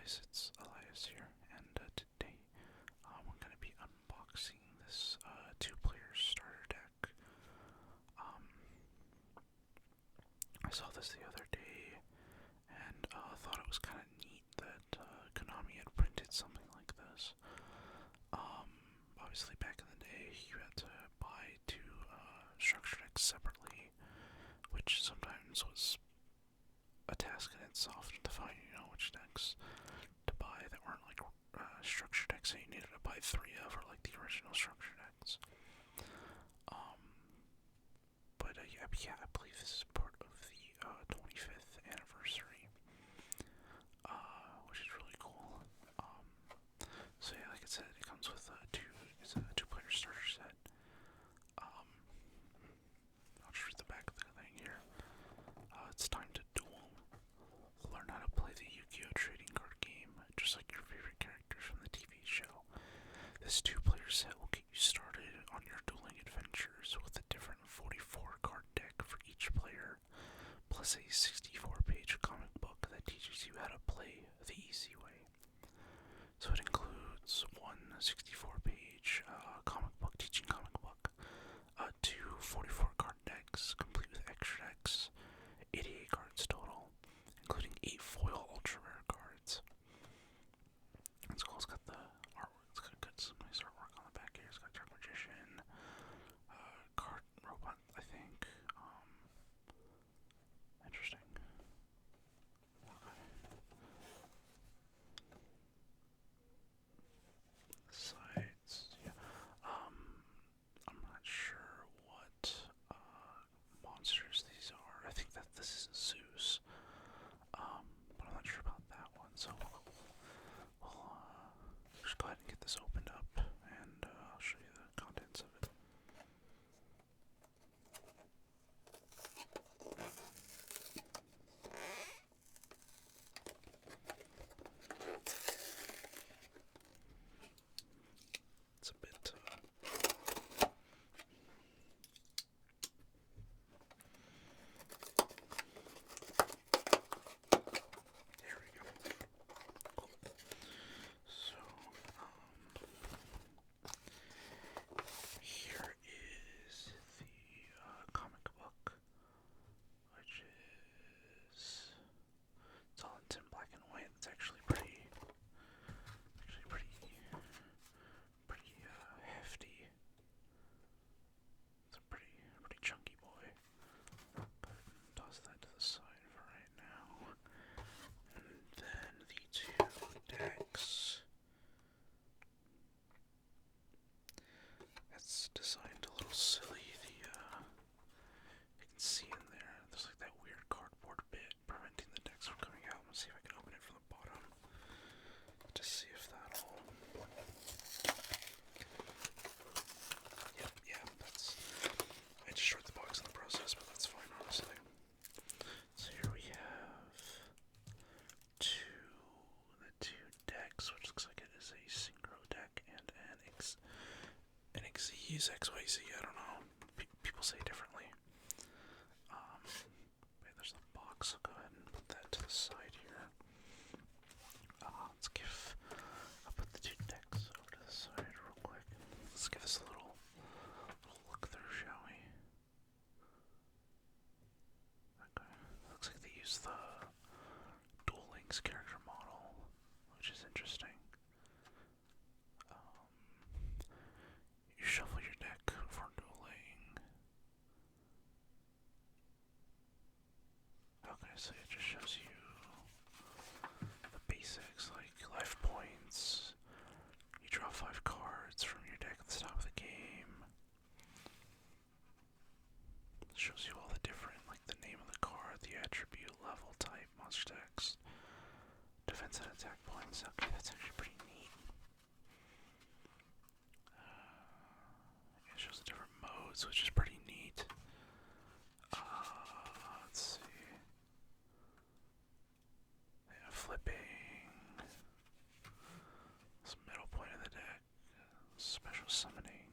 guys, it's Elias here, and today I'm going to be unboxing this two-player starter deck. I saw this the other day, and thought it was kind of neat that Konami had printed something like this. Obviously back in the day, you had to buy two structure decks separately, which sometimes was a task in itself to find, which decks to buy that weren't like structure decks that you needed to buy three of, or like the original structure decks. Yeah, I believe this is part of the 25th anniversary, which is really cool. So yeah, like I said, it comes with it's a two-player starter set. I'll just read the back of the thing here. It's time to duel. Learn how to play the Yugioh trading card game, just like your favorite characters from the TV show. This two-player set will get you started on your dueling adventures with a different 44-card deck for each player, plus a 64-page comic book that teaches you how to play the easy way. So it includes one 64-page teaching comic book, two 44-card decks, complete with extra decks, 88 cards total, including 8 foil ultra rare cards. It's cool. It's got the artwork. It's got some nice artwork on the back here. It's got Dark Magician, card robot, I think. Interesting. Okay. Sides, yeah. I'm not sure what monsters these are. I think that this is a Zeus. But I'm not sure about that one. So we'll just go ahead and get this opened up, and I'll show you the contents of it. It's a bit there we go. Cool. So, here is the comic book, which is, it's all in black and white. It's actually pretty hefty. It's a pretty chunky boy. Toss that to the side for right now. And then the two decks. That's designed a little silly. You can see in there, there's like that weird cardboard bit preventing the decks from coming out. Let's see if I can open it from the bottom to see if that'll. Yep, yeah, I destroyed the box in the process, but that's fine, honestly. So here we have the two decks, which looks like it is a Synchro deck and an Xyz XYZ. I don't know. People say it differently. There's the box. I'll go ahead and put that to the side here. I'll put the two decks over to the side real quick. Let's give this a little look through, shall we? Okay. Looks like they use the Duel Links character model, which is interesting. You shuffle your deck for dueling. Okay, so it just shows you the basics, like life points. You draw 5 cards from your deck at the top of the game. It shows you all the different, like the name of the card, the attribute, level, type, monster text, defense and attack points. Okay, that's actually pretty neat. It shows the different modes, which is pretty neat. Let's see. Yeah, flipping. This middle point of the deck. Special summoning.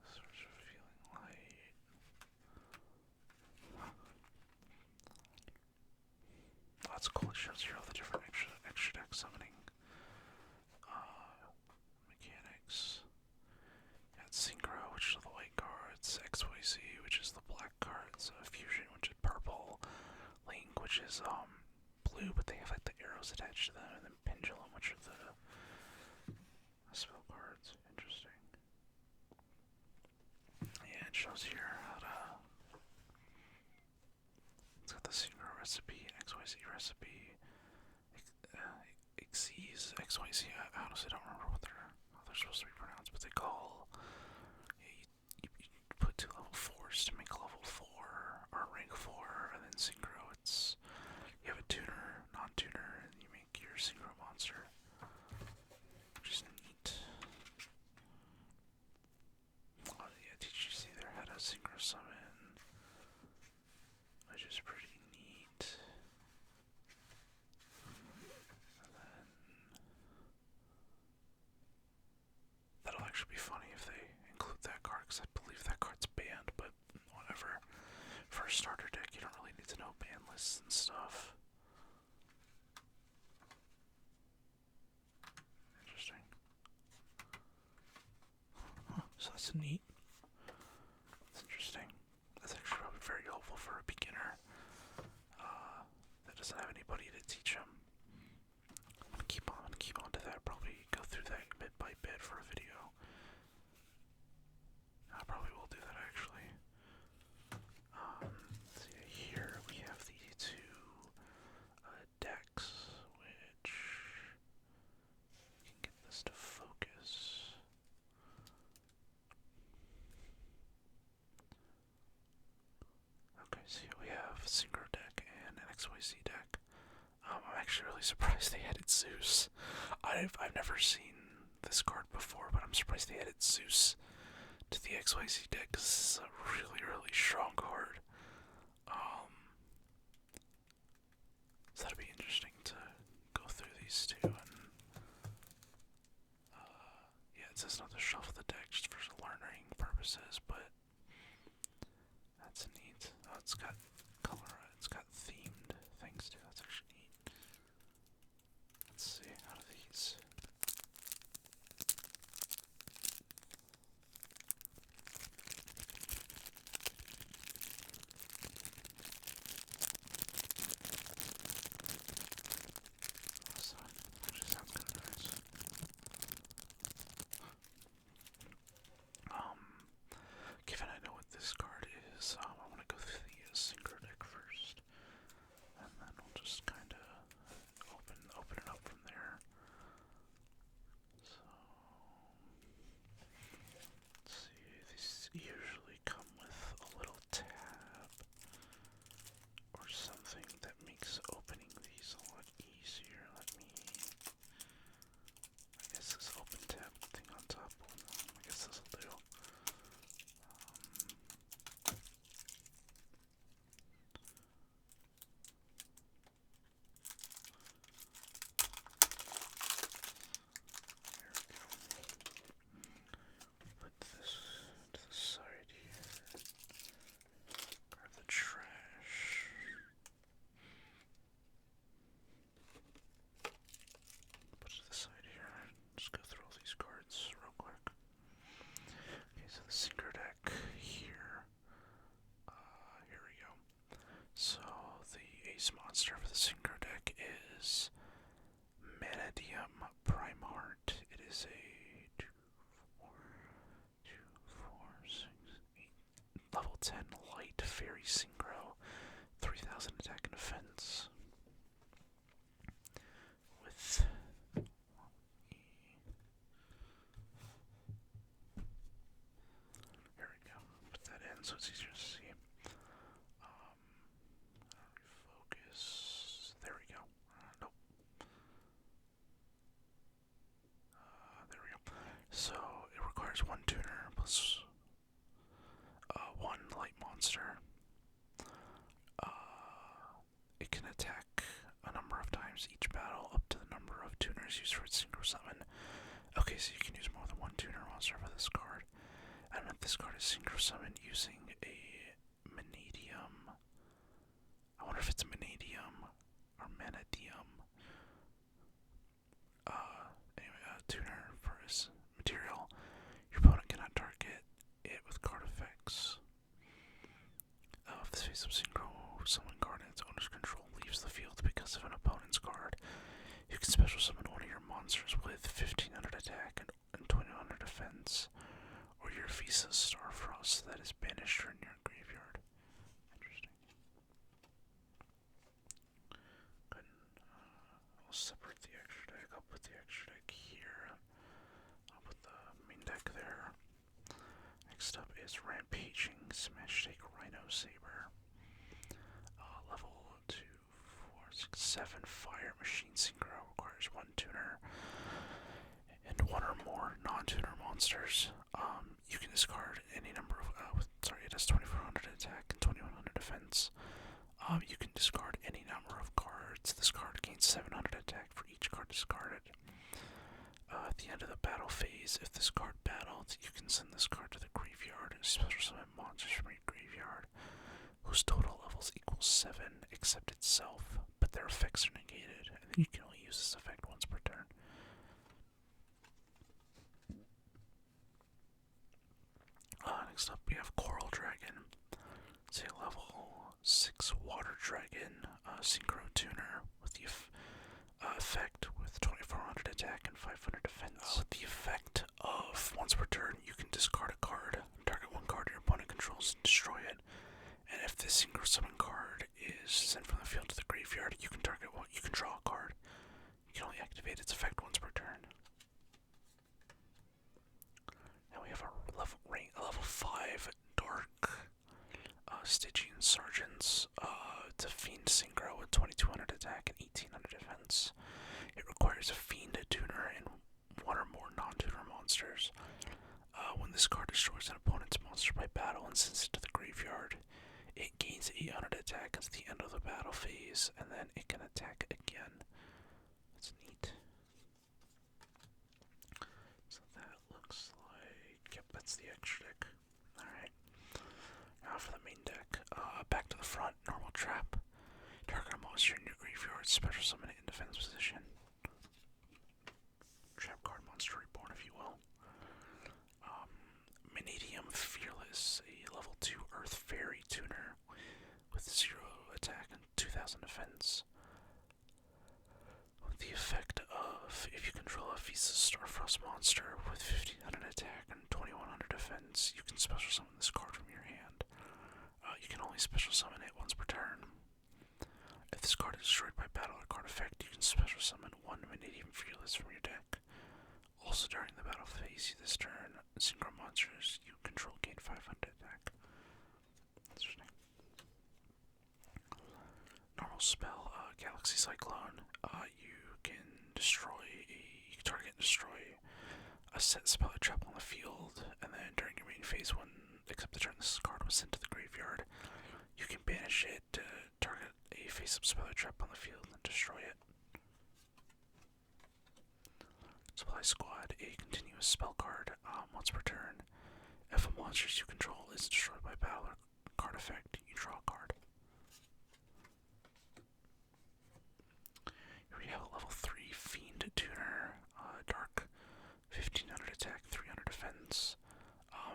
Source of feeling light. shows here all the different extra deck summoning mechanics. Got Synchro, which is the white cards, Xyz, which is the black cards, Fusion, which is purple, Link, which is blue, but they have like the arrows attached to them, and then Pendulum, which are the spell cards. Interesting. Yeah, it shows here how to. It's got the Synchro recipe, XYZ recipe, Xyz, XYZ. I honestly don't remember how they're supposed to be pronounced, but they call. You put 2 level 4s to make level 4 or rank 4, and then Synchro. It's you have a tuner, non-tuner, and you make your Synchro monster, which is neat. Oh yeah, did you see there had a Synchro summon, which is pretty neat. And then that'll actually be funny if they include that card, because I believe that card's banned, but whatever. For a starter deck, you don't really need to know ban lists and stuff. Interesting. Huh, so that's neat. That's interesting. That's actually probably very helpful for a beginner that doesn't have anybody to teach him. I'm gonna keep on to that. Probably go through that bit by bit for a video. I probably will do that actually. See, here we have the 2 decks, which can get this to focus. Okay, so we have Synchro deck and an XYZ deck. I'm actually really surprised they added Zeus. I've never seen this card before, but I'm surprised they added Zeus to the XYZ deck, because this is a really, really strong card. So that'll be interesting to go through these two, and yeah, it says not to shuffle the deck just for learning purposes, but that's neat. Oh, it's got color, it's got themed things too, that's actually neat. Let's see, how do these... So, actually sounds kind of nice. Given I know what this card is, I want to go through the Synchro deck first, and then we'll just kind of open it up from there. So, let's see, these usually come with a little tab or something that makes opening these a lot easier. I guess this open tab thing on top, I guess this will do. Put this to the side here. Grab the trash. Put it to the side here. Just go through all these cards real quick. Okay, so the Synchro deck here. Here we go. So the ace monster for the Synchro deck is Manadium Primeheart. It is a 2, 4, 2, 4, 6, 8 level 10 light fairy Synchro, 3000 attack and defense. With here we go. Put that in so it's easier to see. Refocus. There we go. Nope. There we go. So it requires 1 tuner plus 1 light monster. It can attack a number of times each battle, up to the number of tuners used for its Synchro summon. Okay, so you can use more than 1 tuner monster for this card. And this card is Synchro summoned using a Manadium. I wonder if it's Manadium or Manadium. face-up Synchro summon card in its owner's control leaves the field because of an opponent's card. You can special summon one of your monsters with 1500 attack and 2100 defense, or your Xyz Starfrost that is banished from your graveyard. Interesting. Good. I'll separate the extra deck. I'll put the extra deck here. I'll put the main deck there. Next up is Rampaging Smash Take Rhino Saber. Level 2, 4, 6, 7 Fire Machine Synchro requires 1 tuner and 1 or more non-tuner monsters. You can discard any number of, it has 2400 attack and 2100 defense. You can discard any number of cards. This card gains 700 attack for each card discarded. At the end of the battle phase, if this card battled, you can send this card to the graveyard and special summon monsters from your graveyard, whose total levels equals 7 except itself, but their effects are negated, and then you can only use this effect once per turn. Next up we have Coral Dragon. It's a level 6 Water Dragon Synchro Tuner with the effect with 2400 attack and 500 defense. With the effect of once per turn, you can discard a card, target one card your opponent controls, and destroy it. And if this Synchro Summon card is sent from the field to the graveyard, you can target one. You can draw a card. You can only activate its effect once per turn. Now we have a level 5 Dark Stygian Sergeants. It's a Fiend Synchro with 2200 attack and 1800 defense. It requires a Fiend tuner and 1 or more non-tuner monsters. When this card destroys an opponent's monster by battle and sends it to the graveyard, it gains 800 attack at the end of the battle phase, and then it can attack again. That's neat. So that looks like, yep, that's the extra deck. Alright. Now for the main deck. Back to the front, normal trap. Target a monster in your graveyard, special summon it in defense position. Trap card monster reborn, if you will. Manadium Fearless, a level 2 Earth Fairy tuner with 0 attack and 2000 defense. With the effect of, if you control a Xyz Starfrost monster with 1500 attack and 2100 defense, you can special summon this card from your hand. You can only special summon it once per turn. If this card is destroyed by battle or card effect, you can special summon 1 Manadium Fearless from your deck. Also during the battle phase this turn, Synchro monsters you control gain 500 attack. Interesting. Normal spell, Galaxy Cyclone. You can target and destroy a set spell or trap on the field, and then during your main phase, except the turn this card was sent to the graveyard, you can banish it to target a face-up spell or trap on the field and destroy it. Supply Squad, a continuous spell card once per turn. If a monster you control is destroyed by battle or card effect, you draw a card. Here we have a level 3 Fiend Tuner, Dark, 1500 attack, 300 defense.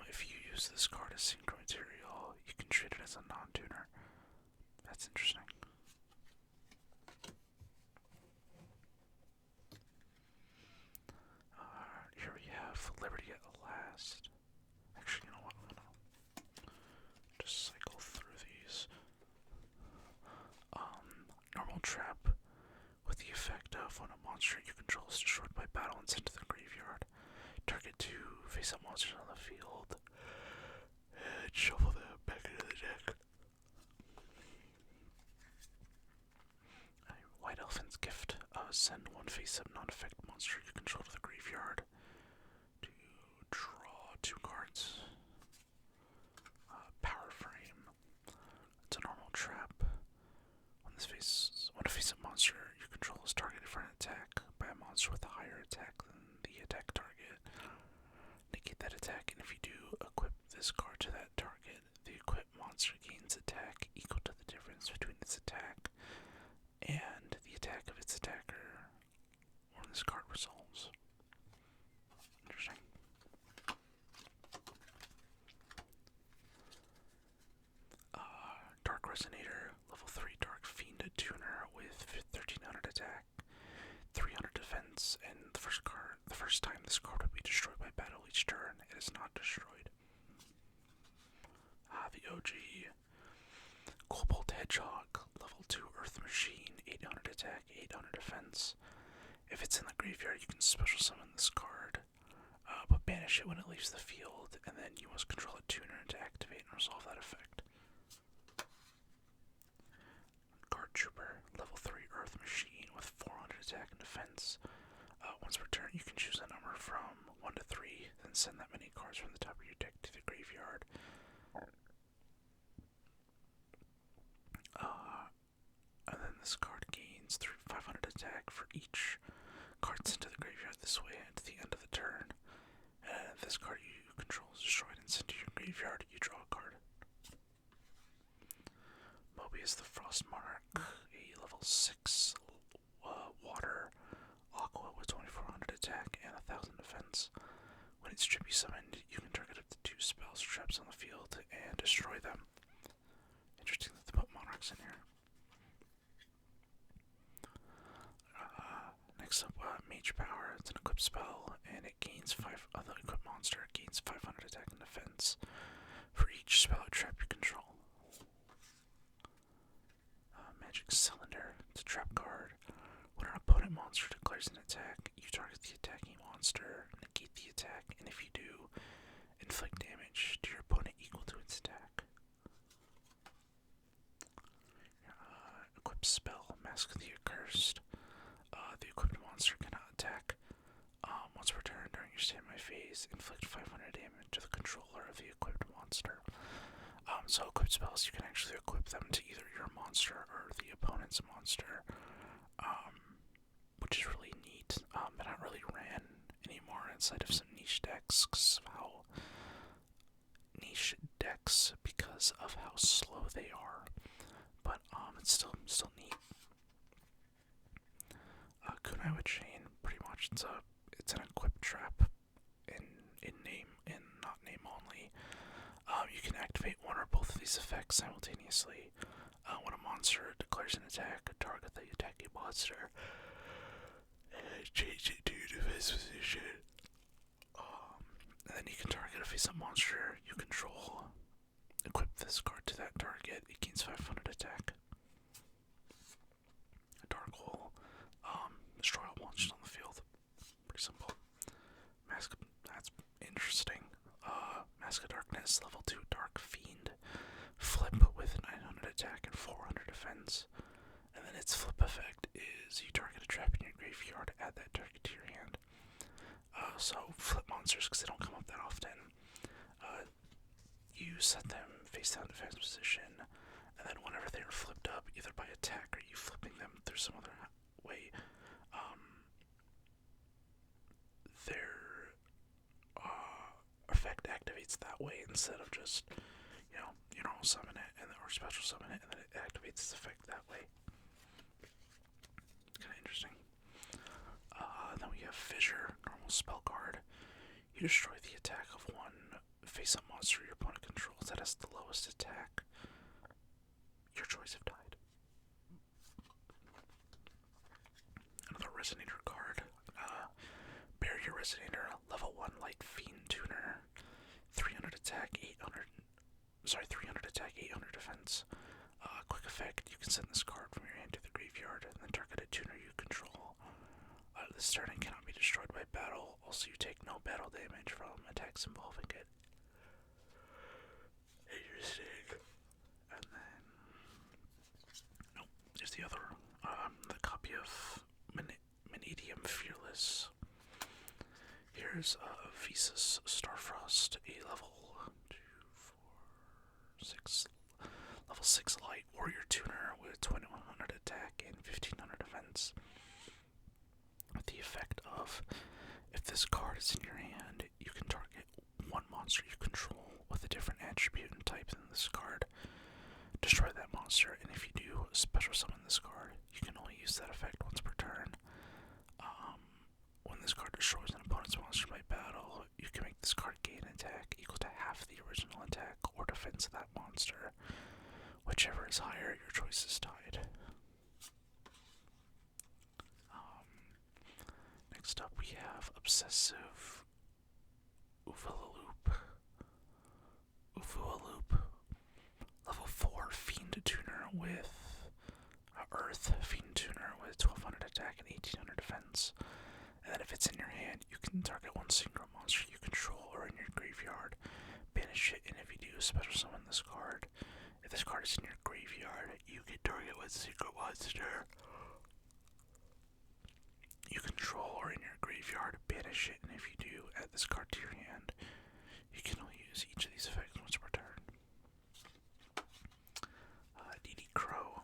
If you use this card as Synchro material, you can treat it as a non-tuner. That's interesting. Here we have Liberty at Last. Actually, you know what? I'm gonna just cycle through these. Normal trap with the effect of when a monster you control is destroyed by battle and sent to the graveyard. Target 2 face-up monsters on the field and shuffle them back into the deck. White Elephant's Gift. Send 1 face-up non-effect monster you control to the graveyard to draw 2 cards. Power Frame. It's a normal trap. When a face-up monster you control is targeted for an attack by a monster with a higher attack than the attack target, negate that attack, and if you do equip this card to that target, the equipped monster gains attack equal to the difference between its attack and the attack of its attacker when this card resolves. Interesting. Dark Resonator, level 3 Dark Fiend Tuner with 1300 attack, 300 defense, and the first time this card would be destroyed by battle each turn, it is not destroyed. The OG Cobalt Hedgehog, level 2 Earth Machine, 800 attack, 800 defense. If it's in the graveyard, you can special summon this card, but banish it when it leaves the field, and then you must control a tuner to activate and resolve that effect. Guard Trooper, level 3 Earth Machine with 400 attack and defense. Once per turn, you can choose a number from 1 to 3, then send that many cards from the top of your deck to the graveyard. And then this card gains 500 attack for each card sent to the graveyard this way at the end of the turn. And if this card you control is destroyed and sent to your graveyard, you draw a card. Mobius the Frost Monarch, a level 6 water aqua with 2400 attack and 1000 defense. When it's tribute summoned, you can target up to 2 spells or traps on the field and destroy them. Interesting that they put monarchs in here. Next up, Mage Power. It's an equipped spell, and it gains the equipped monster gains 500 attack and defense for each spell or trap you control. Magic Cylinder. It's a trap card. When an opponent monster declares an attack, you target the attacking monster, negate the attack, and if you do, inflict damage to your opponent equal to its attack. Equipped spell. Mask of the Accursed. The equipped monster cannot attack. Once per turn during your standby phase, inflict 500 damage to the controller of the equipped monster. So equipped spells, you can actually equip them to either your monster or the opponent's monster, which is really neat. They're not really ran anymore inside of some niche decks because of how slow they are. But it's still neat. Kunai with Chain, pretty much it's an equipped trap in name and not name only. You can activate one or both of these effects simultaneously. When a monster declares an attack, target the attacking monster and change it to defense position. And then you can target a face-up monster you control. Equip this card to that target. It gains 500 attack. A Dark Hole. Destroy all monsters on the field. Pretty simple. That's interesting. Mask of Darkness, level 2 Dark Fiend. Flip with 900 attack and 400 defense. And then its flip effect is you target a trap in your graveyard, add that target to your hand. So flip monsters, because they don't come up that often. You set them face down defense position, and then whenever they are flipped up, either by attack or you flipping them through some other way, their effect activates that way instead of just, you normal summon it or special summon it, and then it activates its effect that way. Kind of interesting. Then we have Fissure, normal spell card. You destroy the attack of one face-up monster your opponent controls that has the lowest attack. Your choice have died. Another Resonator card. Barrier Resonator, level 1 Light Fiend Tuner. 300 attack, 800 attack, 800 defense. Quick effect, you can send this card from your hand to the graveyard and then target a tuner you control. This turn cannot be destroyed by battle. Also, you take no battle damage from attacks involving it. Interesting. And then, there's the other, the copy of Manadium Fearless. Here's Visas Starfrost, a level 6 light warrior tuner with 2100 attack and 1500 defense. With the effect of, if this card is in your hand, you can target one monster you control with a different attribute and type than this card. Destroy that monster, and if you do special summon this card, you can only use that effect once per turn. When this card destroys an opponent's monster by battle, you can make this card gain attack equal to half the original attack or defense of that monster. Whichever is higher, your choice is tied. Next up, we have Obsessive Uvaloop. Level 4 Fiend Tuner with Earth Fiend Tuner with 1200 attack and 1800 defense. And then if it's in your hand, you can target one Synchro monster you control or in your graveyard, banish it, and if you do, special summon this card. If this card is in your graveyard, you can target one Synchro monster you control or in your graveyard, banish it, and if you do, add this card to your hand. You can only use each of these effects once per turn. DD Crow.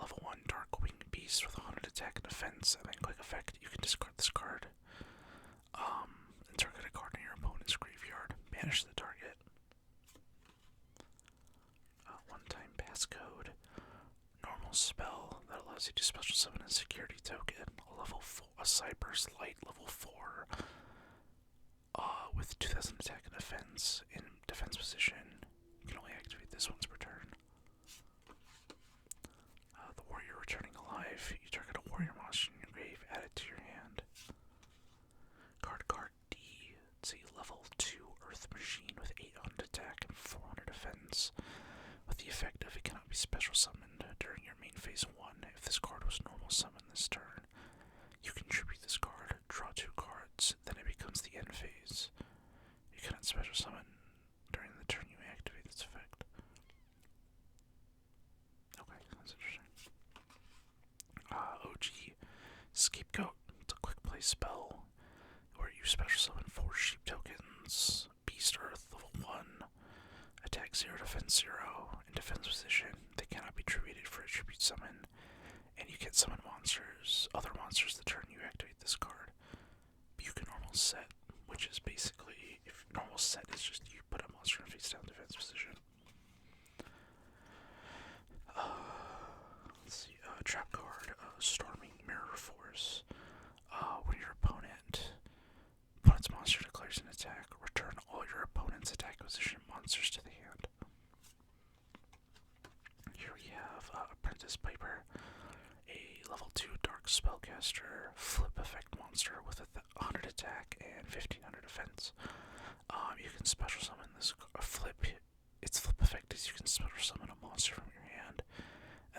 Level 1 Dark Winged Beast with 100 attack and defense, and then quick effect, you can discard this card. And target a card in your opponent's graveyard. Banish the target. One-time passcode. Normal spell that allows you to special summon a security token. A Cyber's Light level 4. With 2000 attack and defense in defense position. You can only activate this once per turn. The Warrior Returning Alive. You target a warrior monster in your grave, add it to your hand. Card D. It's a level 2 Earth Machine with 800 attack and 400 defense. With the effect of it cannot be special summoned during your main phase 1. If this card was normal summoned this turn, you contribute this card, draw 2 cards, then it becomes the end phase. You cannot special summon during the turn you activate this effect. Okay, that's interesting. OG Scapegoat. It's a quick play spell where you special summon 4 sheep tokens. Beast Earth level 1. Attack 0, defense 0. In defense position, they cannot be attributed for a tribute summon. And you can summon other monsters the turn you activate this card. You can normal set, which is basically, if normal set is just you put a monster in face down defense position. Let's see, trap card, Storming Mirror Force. When your opponent's monster declares an attack, return all your opponent's attack position monsters to the hand. Here we have Apprentice Piper, a level 2 Dark Spellcaster, flip effect monster with 100 attack and 1500 defense. You can special summon this flip. Its flip effect is you can special summon a monster from your hand,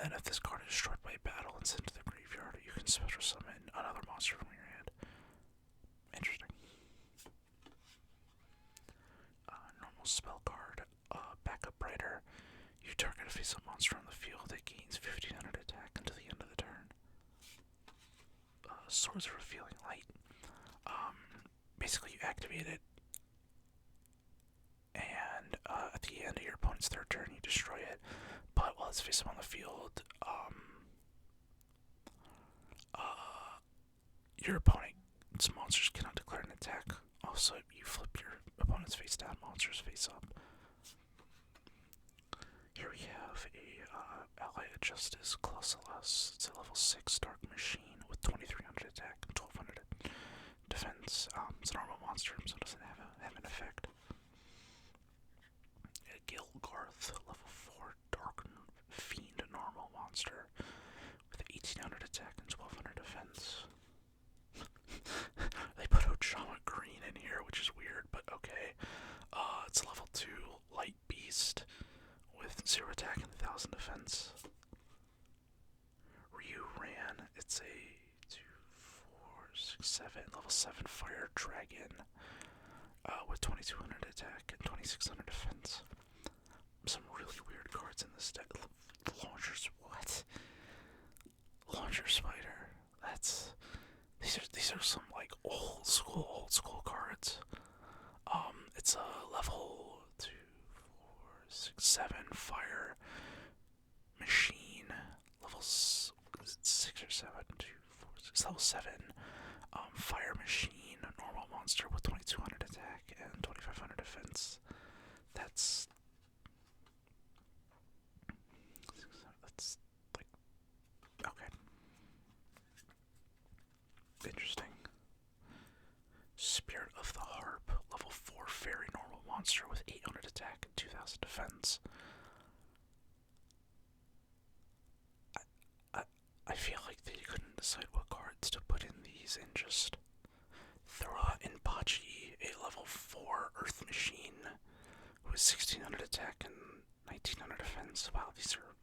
and if this card is destroyed by battle and sent to the graveyard, you can special summon another monster from your hand. Interesting. Normal spell card, Backup Rider. You target a face-up monster on the field that gains 1500 attack until the end of the turn. Swords of Revealing Light. Basically, you activate it, and at the end of your opponent's third turn, you destroy it. But while it's face-up on the field, your opponent's monsters cannot declare an attack. Also, you flip your opponent's face-down monsters face-up. Here we have a Ally of Justice, Colossalus. It's a level 6 Dark Machine with 2300 attack and 1200 defense. It's a normal monster, so it doesn't have an effect. Gilgarth, level 4 Dark Fiend normal monster with 1800 attack and 1200 defense. They put Ojama Green in here, which is weird, but okay. It's level 2 Light Beast with 0 attack and 1000 defense. Ryu Ran, it's a 2, 4, 6, 7, level 7 Fire Dragon with 2200 attack and 2600 defense. Some really weird cards in this deck. Launchers, what? Launcher Spider. These are some like old school cards. It's a level 2, 4, 6, 7 Fire Machine. Level 6 or 7, 2, 4, 6, level 7 Fire Machine, normal monster with 2200 attack and 2500 defense. That's like, okay. Interesting. Spirit of the Harp, level 4 fairy normal monster with 800 attack and 2000 defense. I feel like they couldn't decide what cards to put in these and just throw in Pachi, a level 4 Earth Machine with 1600 attack and 1900 defense. Wow, these are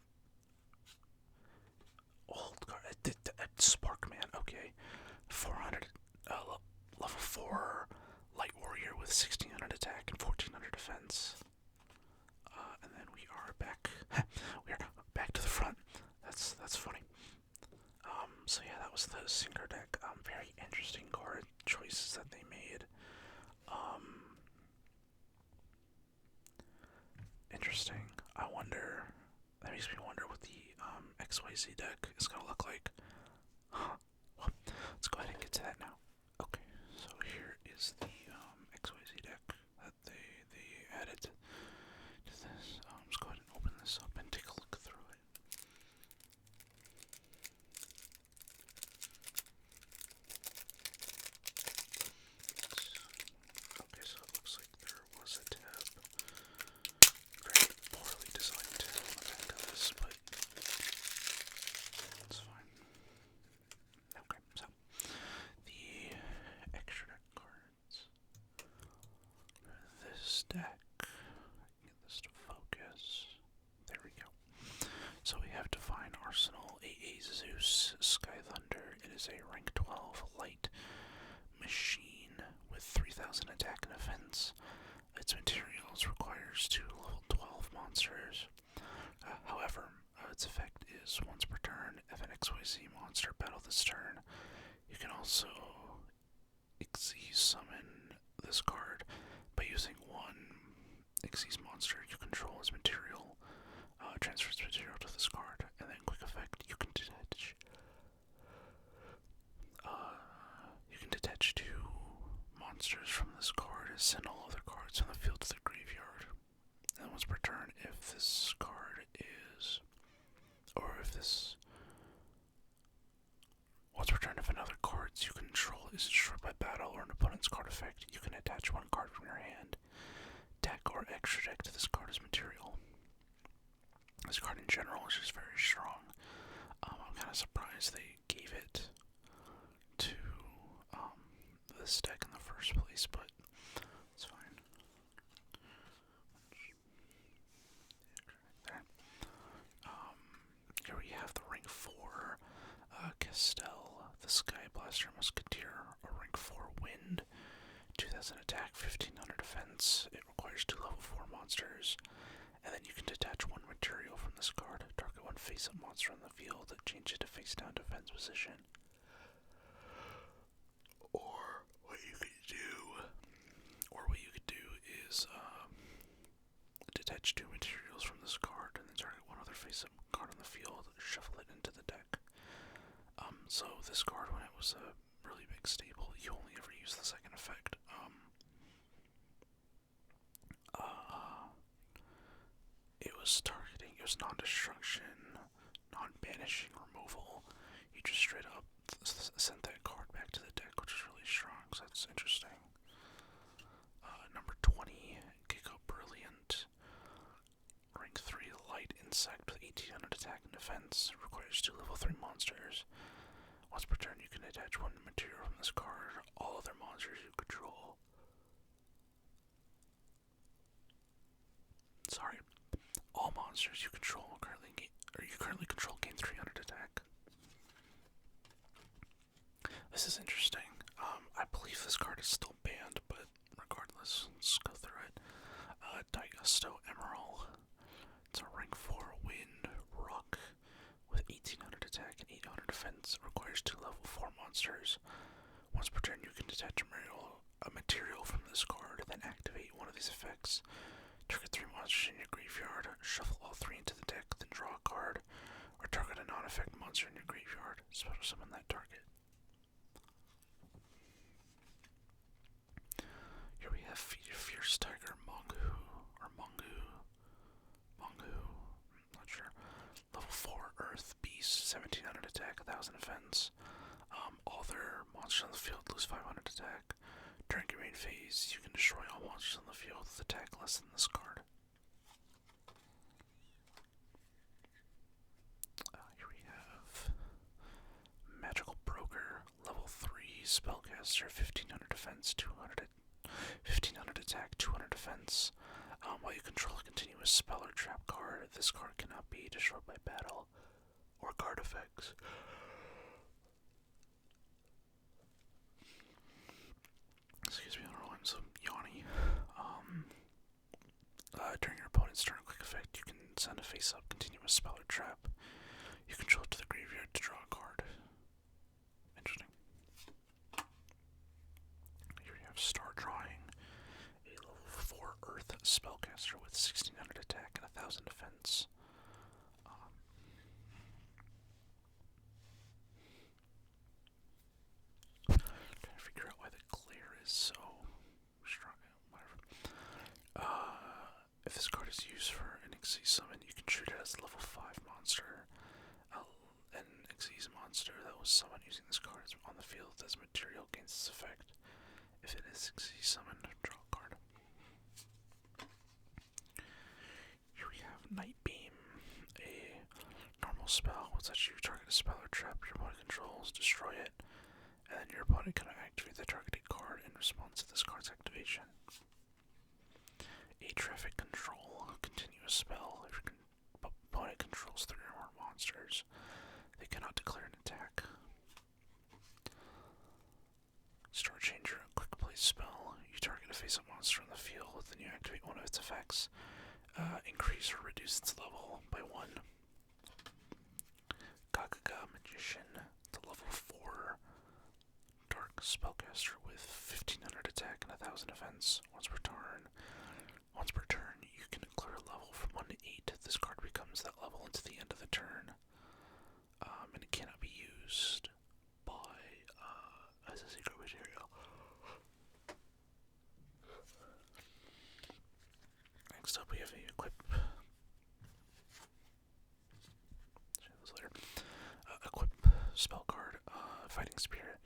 old cards. Sparkman, okay. 400, level 4 Light Warrior with 1600 attack and 1400 defense. And then we are back. We are back to the front. That's funny. So yeah, that was the Synchro deck. Very interesting card choices that they made. Interesting. I wonder. That makes me wonder what the Xyz deck is gonna look like. Huh. Well, let's go ahead and get to that now. Okay, so here is the Xyz deck that they added to this. Let's go ahead and open this up and take a look through it. Okay, so it looks like there was a tab. Very poorly designed tab on the back of this, but it's fine. Okay, so the extra deck cards. This deck. Get this to focus. There we go. So we have Divine Arsenal, AA Zeus, Sky Thunder. It is a rank 12 light machine with 3000 attack and defense. Its materials requires 2 level 12 monsters. However, its effect is once per turn. If an XYZ monster battle this turn, you can also Xyz summon this card by using one Xyz monster you control as material. Transfers material to this card, and then quick effect, you can detach. You can detach 2 monsters from this card and send all other cards from the field to the graveyard. And once per turn, if this card is, or if this, once per turn, if another card you control is destroyed by battle or an opponent's card effect, you can attach 1 card from your hand, deck, or extra deck to this card as material. This card in general is just very strong. I'm kind of surprised they gave it to this deck in the first place, but it's fine. There. Here we have the rank 4 Castell, the Sky Blaster Musketeer, a rank 4 Wind, 2000 attack, 1500 defense. It requires 2 level 4 monsters, and then you can detach 1 material from this card. Target 1 face-up monster on the field, change it to face-down defense position. Or what you could do is detach 2 materials from this card, and then target 1 other face-up card on the field, shuffle it into the deck. So this card, when it was a really big staple, you only ever use the second effect. It was targeting, it was non-destruction, non-banishing removal. You just straight up sent that card back to the deck, which is really strong, so that's interesting. Number 20, Giga Brilliant, rank 3 light insect with 1800 attack and defense, requires 2 level 3 monsters. Once per turn, you can attach 1 material from this card, all other monsters you control. Sorry. All monsters you control currently control gain 300 attack. This is interesting. I believe this card is still banned, but regardless, let's go through it. Daigusto Emerald. It's a rank 4 Wind Rock with 1800 attack and 800 defense. It requires 2 level 4 monsters. Once per turn, you can detach a material from this card, then activate one of these effects. Target 3 monsters in your graveyard, shuffle all 3 into the deck, then draw a card, or target a non-effect monster in your graveyard, special summon that target. Here we have Fierce Tiger Mongu, not sure. Level 4 Earth Beast, 1700 attack, 1000 defense. All their monsters on the field lose 500 attack. During your main phase, you can destroy all monsters on the field with attack less than this card. Here we have Spellcaster, 1500 defense, 1500 attack, 200 defense. While you control a continuous spell or trap card, this card cannot be destroyed by battle or card effects. Excuse me, I don't know, I'm so yawny. During your opponent's turn, quick effect, you can send a face-up continuous spell or trap. You control it to the graveyard to draw a card. Interesting. Here we have Star Drawing, a level 4 Earth spellcaster with 1600 attack and 1000 defense. Trying to figure out why the glare is so strong. Whatever. If this card is used for an Xyz summon, you can treat it as a level 5 monster. An Xyz monster that was summoned using this card is on the field as material gains its effect. If it is Xyz summoned, draw a card. Here we have Night Beam, a normal spell. Once that you target a spell or trap your opponent controls, destroy it, and then your opponent can activate the targeted card in response to this card's activation. A Traffic Control, continuous spell. If your opponent controls 3 or more monsters, they cannot declare an attack. Star Changer, a quick play spell. You target a face-up monster on the field, then you activate one of its effects. Increase or reduce its level by 1. Gagaga Magician, the level 4 dark spellcaster with 1500 attack and 1000 defense. Once per turn, you can declare a level from 1 to 8. This card becomes that level until the end of the turn. And it cannot be used as a secret material. Next up, we have a Equip. Equip spell card, Fighting Spirit.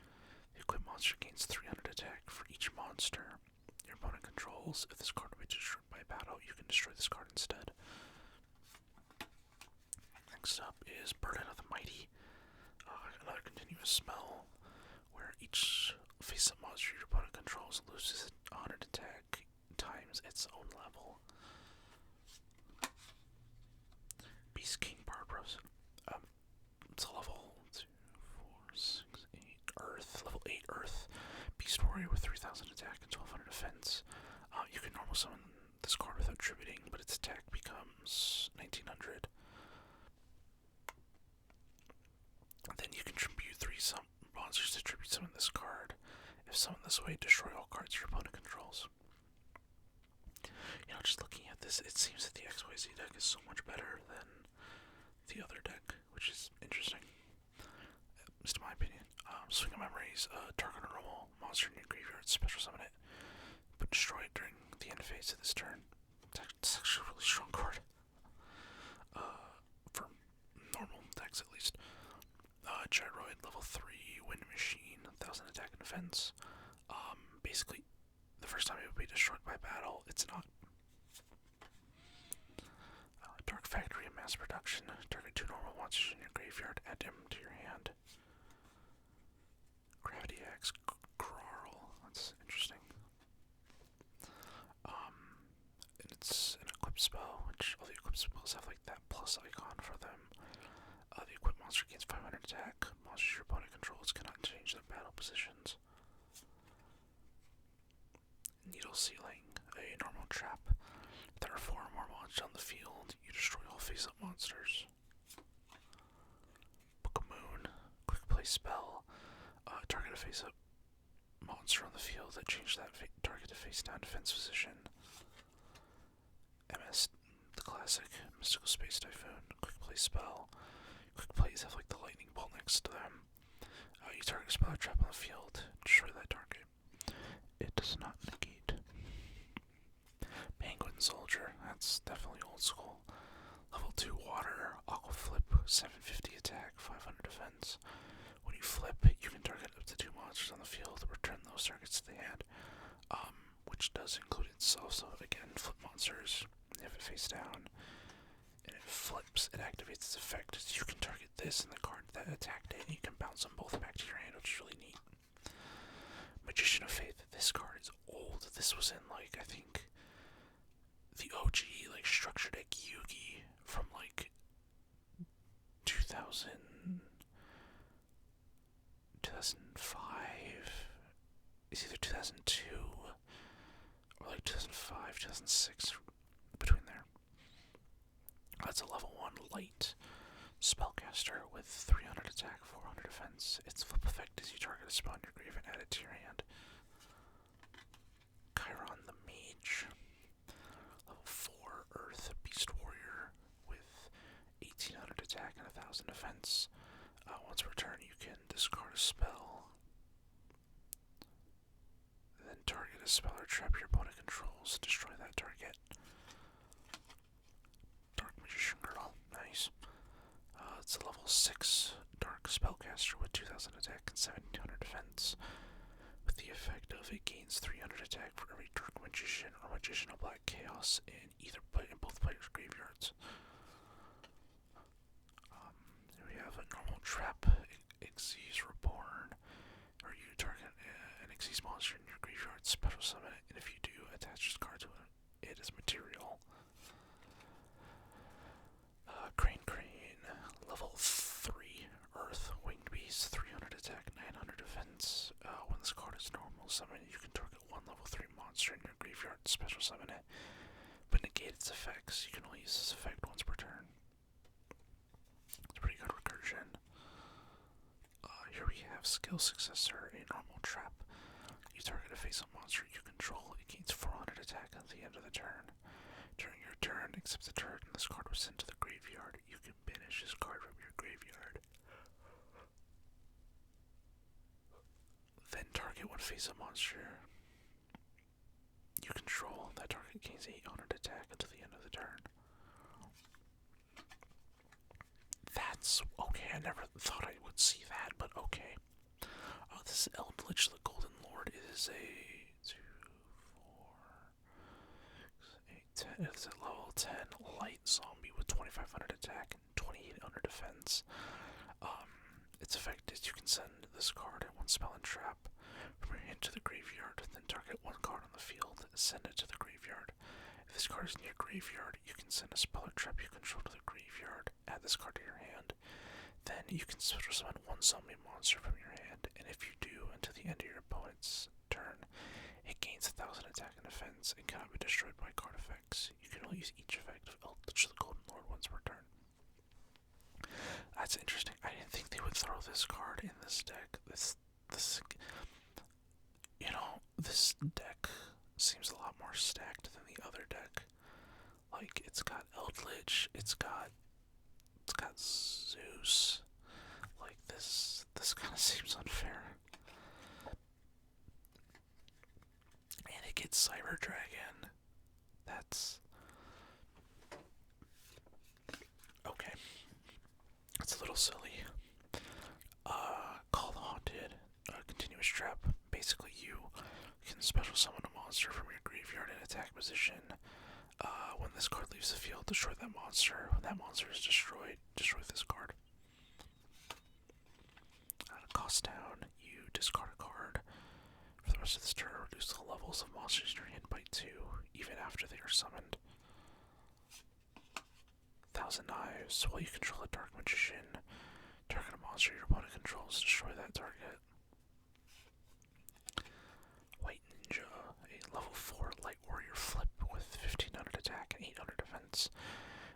The Equip monster gains 300 attack for each monster your opponent controls. If this card will be destroyed by battle, you can destroy this card instead. Next up is Burden of the Mighty, another continuous spell where each face-up monster your opponent controls loses 100 attack times its own level. Beast King Barbaros. It's a level 2, 4, 6, 8 Earth, level 8 Earth Beast Warrior with 3000 attack and 1200 defense. You can normal summon this card without tributing, but its attack becomes 1900. Then you can tribute 3 monsters to tribute summon this card. If summoned this way, destroy all cards your opponent controls. You know, just looking at this, it seems that the Xyz deck is so much better than the other deck, which is interesting, at least in my opinion. Swing of Memories, target a normal monster in your graveyard, special summon it, but destroy it during the end phase of this turn. It's actually a really strong card. For normal decks at least. Gyroid, level 3, Wind Machine, 1000 attack and defense. Basically, the first time it would be destroyed by battle, it's not. Dark Factory and Mass Production, target 2 normal monsters in your graveyard, add them to your hand. Gravity Axe, Grarl, that's interesting. And it's an Equip spell, which all the Equip spells have like that plus icon for them. The Equip monster gains 500 attack. Monsters your opponent controls cannot change their battle positions. Needle Sealing, a normal trap. If there are 4 or more monsters on the field, you destroy all face-up monsters. Book of Moon, quick play spell. Target a face-up monster on the field that changes that target to face-down defense position. MS, the classic Mystical Space Typhoon, quick play spell. Quick plays have like the lightning bolt next to them. You target a spell or trap on the field, destroy that target. It does not negate. Penguin Soldier, that's definitely old school. Level 2 Water, Aqua Flip, 750 attack, 500 defense. When you flip, you can target up to 2 monsters on the field, return those targets to the hand, which does include itself. So again, flip monsters, have it face down, and it flips, it activates its effect. So you can target this and the card that attacked it, and you can bounce them both back to your hand, which is really neat. Magician of Faith. This card is old. This was in, like, I think, the OG, like, structure deck Yugi from, like, 2000, 2005. It's either 2002 or, like, 2005, 2006, between there. That's a level 1 light spellcaster with 300 attack, 400 defense. Its flip effect is you target a spell in your grave and add it to your hand. Chiron the Mage. Level 4 Earth Beast Warrior with 1800 attack and 1000 defense. Once per turn, you can discard a spell, then target a spell or trap your opponent controls. Destroy that target. Dark Magician Girdle. Nice. It's a level 6 Dark Spellcaster with 2000 attack and 1700 defense. With the effect of it gains 300 attack for every Dark Magician or Magician of Black Chaos in both players' graveyards. We have a normal trap, Xyz Reborn, where you target an Xyz monster in your graveyard, special summon it, and if you do, attach this card to it as material. Crinkling, level 3 Earth Winged Beast, 300 attack, 900 defense. When this card is normal summon, you can target one level 3 monster in your graveyard, special summon it, but negate its effects. You can only use this effect once per turn. It's pretty good recursion. Here we have Skill Successor, a normal trap. You target a face-up monster you control, it gains 400 attack at the end of the turn. During your turn, except the turn this card was sent to the graveyard, you can banish this card from your graveyard. Then target one face-up monster you control. That target gains 800 attack until the end of the turn. That's okay. I never thought I would see that, but okay. This is Eldritch the Golden Lord. It is a 2, 4, 6, 8, 10. It's a level 10 light zombie with 2500 attack and 2800 defense. Its effect is you can send this card and one spell and trap from your hand to the graveyard, then target one card on the field and send it to the graveyard. If this card is in your graveyard, you can send a spell or trap you control to the graveyard, add this card to your hand. Then you can special summon one zombie monster from your hand, and if you do, until the end of your opponent's turn, it gains 1000 attack and defense and cannot be destroyed by card effects. You can only use each effect of Eldritch the Golden Lord once per turn. That's interesting. I didn't think they would throw this card in this deck. This deck seems a lot more stacked than the other deck. Like, it's got Eldritch, it's got Zeus. Like, this kind of seems unfair. And it gets Cyber Dragon. That's okay. It's a little silly. Call the Haunted, continuous trap. Basically, you can special summon a monster from your graveyard in attack position. When this card leaves the field, destroy that monster. When that monster is destroyed, destroy this card. Cost down, you discard a card. For the rest of this turn, reduce the levels of monsters in your hand by 2, even after they are summoned. 1000 Knives. While you control a Dark Magician, target a monster your opponent controls, destroy that target. White Ninja, a level 4 light warrior flip with 1500 attack and 800 defense.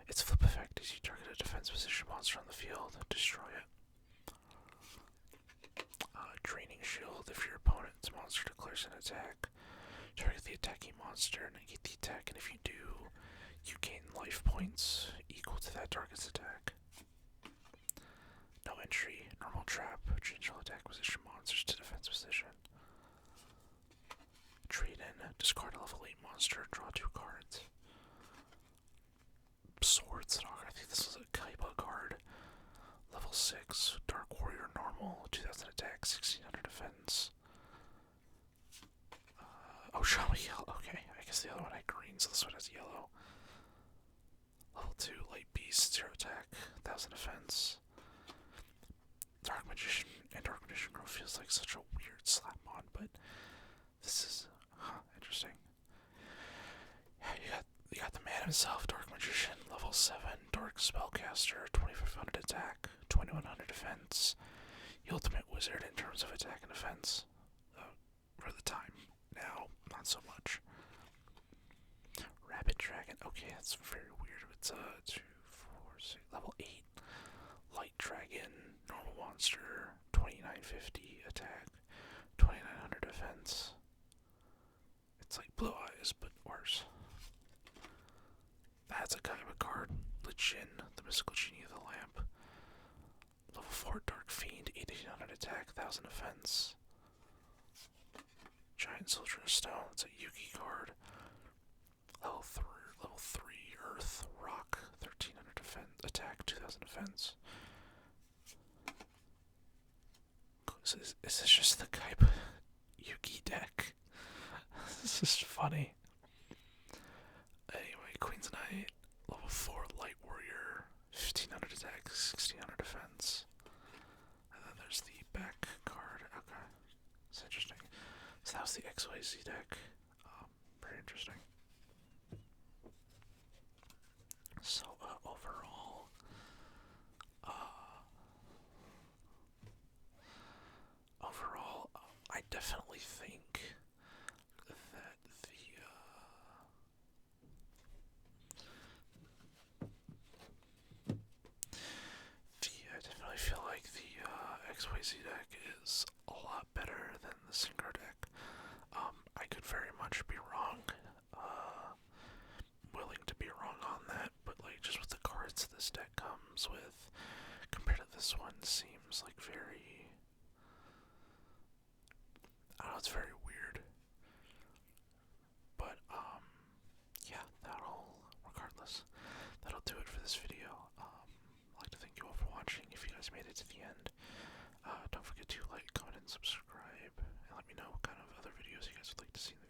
Its flip effect is you target a defense position monster on the field, destroy it. Draining Shield. If your opponent's monster declares an attack, target the attacking monster and negate the attack, and if you do, you gain life points equal to that target's attack. No entry. Normal trap. Change all attack position monsters to defense position. Trade in. Discard a level 8 monster. Draw 2 cards. Swords. I think this is a Kaiba card. Level 6. Dark Warrior normal. 2000 attack. 1600 defense. Show me yellow. Okay, I guess the other one had green, so this one has yellow. Level 2. Light Beast. 0 attack. 1000 defense. Dark Magician and Dark Magician Girl feels like such a weird slap on, but this is interesting. Yeah, you got the man himself, Dark Magician, level 7, Dark Spellcaster, 2500 attack, 2100 defense. The ultimate wizard in terms of attack and defense. For the time. Now, not so much. Rabbit Dragon. Okay, that's very weird. It's 2, 4, 6, level 8. Light Dragon, normal monster, 2950 attack, 2900 defense. It's like Blue Eyes, but worse. That's a kind of a card. The Jinn, the mystical genie of the lamp. Level 4 Dark Fiend, 1800 attack, 1000 defense. Giant Soldier of Stone, it's a Yugi card. Level 3 Earth, Rock, 1300 defense, attack, 2000 defense. Is this just the type Yugi deck? This is funny. Anyway, Queen's Knight, level 4 Light Warrior, 1500 attack, 1600 defense. And then there's the back card. Okay, it's interesting. So that was the Xyz deck. Very interesting. So overall, I definitely think that I definitely feel like the Xyz deck is a lot better than the Synchro deck. I could very much be wrong. Willing to be wrong on that, but like just with the cards this deck comes with, compared to this one, seems like very. I don't know, it's very weird. But yeah, regardless, that'll do it for this video. I'd like to thank you all for watching. If you guys made it to the end, don't forget to like, comment, and subscribe, and let me know what kind of other videos you guys would like to see in the